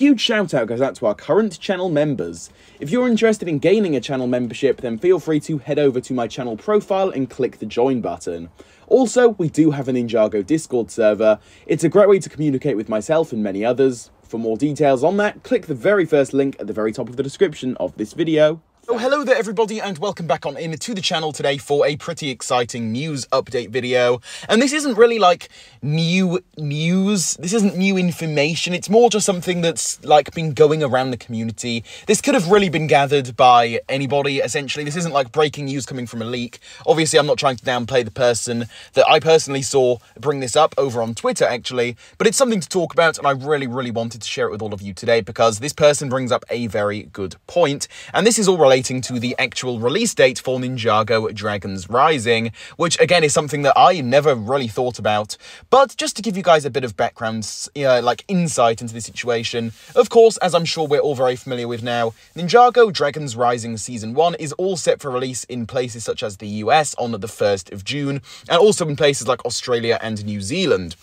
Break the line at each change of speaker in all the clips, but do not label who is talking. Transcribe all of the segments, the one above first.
Huge shout out goes out to our current channel members. If you're interested in gaining a channel membership, then feel free to head over to my channel profile and click the join button. Also, we do have a Ninjago Discord server. It's a great way to communicate with myself and many others. For more details on that, click the very first link at the very top of the description of this video. Oh, hello there everybody, and welcome back on in to the channel today for a pretty exciting news update video. And this isn't really like new news, this isn't new information, it's more just something that's like been going around the community. This could have really been gathered by anybody, essentially. This isn't like breaking news coming from a leak. Obviously, I'm not trying to downplay the person that I personally saw bring this up over on Twitter, actually, but it's something to talk about, and I really wanted to share it with all of you today because this person brings up a very good point, and this is all relating to the actual release date for Ninjago Dragons Rising, which again is something that I never really thought about. But just to give you guys a bit of background, like insight into the situation, of course, as I'm sure we're all very familiar with now, Ninjago Dragons Rising Season 1 is all set for release in places such as the US on the 1st of June, and also in places like Australia and New Zealand.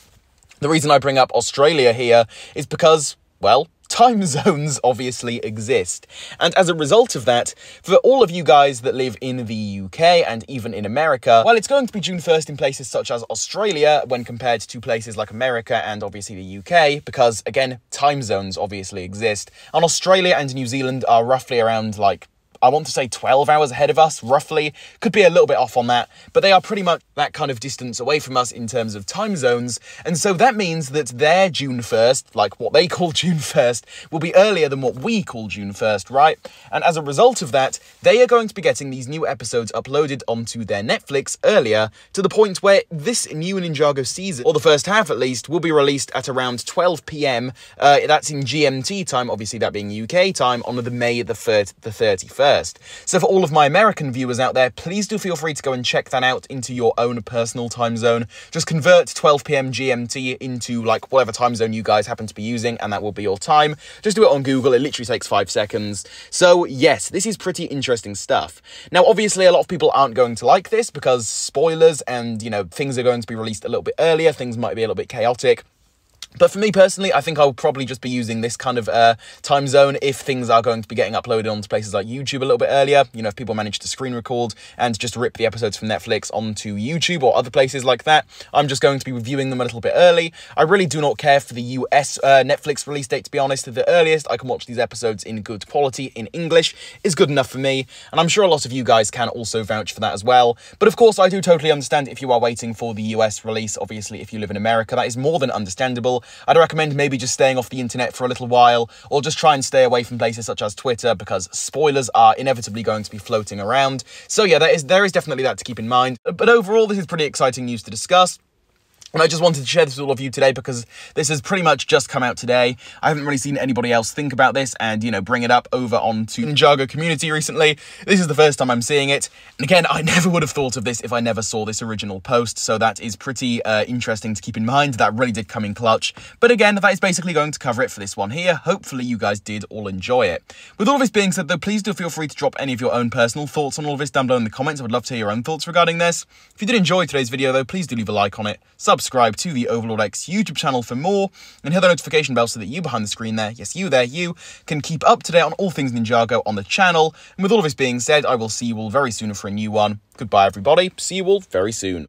The reason I bring up Australia here is because, well, time zones obviously exist. And as a result of that, for all of you guys that live in the UK and even in America, while it's going to be June 1st in places such as Australia when compared to places like America and obviously the UK, because again, time zones obviously exist, and Australia and New Zealand are roughly around like, I want to say 12 hours ahead of us, roughly. Could be a little bit off on that, but they are pretty much that kind of distance away from us in terms of time zones. And so that means that their June 1st, like what they call June 1st, will be earlier than what we call June 1st, right? And as a result of that, they are going to be getting these new episodes uploaded onto their Netflix earlier, to the point where this new Ninjago season, or the first half at least, will be released at around 12 PM. That's in GMT time, obviously that being UK time, on the May the 31st. So for all of my American viewers out there, please do feel free to go and check that out into your own personal time zone. Just convert 12 PM GMT into like whatever time zone you guys happen to be using, and that will be your time. Just do it on Google, it literally takes 5 seconds. So yes, this is pretty interesting stuff. Now obviously a lot of people aren't going to like this because spoilers and, you know, things are going to be released a little bit earlier, things might be a little bit chaotic. But for me personally, I think I'll probably just be using this kind of time zone if things are going to be getting uploaded onto places like YouTube a little bit earlier. You know, if people manage to screen record and just rip the episodes from Netflix onto YouTube or other places like that, I'm just going to be reviewing them a little bit early. I really do not care for the US Netflix release date, to be honest. The earliest I can watch these episodes in good quality in English is good enough for me, and I'm sure a lot of you guys can also vouch for that as well. But of course, I do totally understand if you are waiting for the US release. Obviously, if you live in America, that is more than understandable. I'd recommend maybe just staying off the internet for a little while, or just try and stay away from places such as Twitter, because spoilers are inevitably going to be floating around. So yeah, there is definitely that to keep in mind. But overall, this is pretty exciting news to discuss. And I just wanted to share this with all of you today because this has pretty much just come out today. I haven't really seen anybody else think about this and, you know, bring it up over onto Ninjago community recently. This is the first time I'm seeing it. And again, I never would have thought of this if I never saw this original post. So that is pretty interesting to keep in mind. That really did come in clutch. But again, that is basically going to cover it for this one here. Hopefully you guys did all enjoy it. With all of this being said though, please do feel free to drop any of your own personal thoughts on all of this down below in the comments. I would love to hear your own thoughts regarding this. If you did enjoy today's video though, please do leave a like on it. Subscribe to the Overlord X YouTube channel for more, and hit the notification bell so that you behind the screen there, yes you there, you can keep up to date on all things Ninjago on the channel. And with all of this being said, I will see you all very soon for a new one. Goodbye everybody, see you all very soon.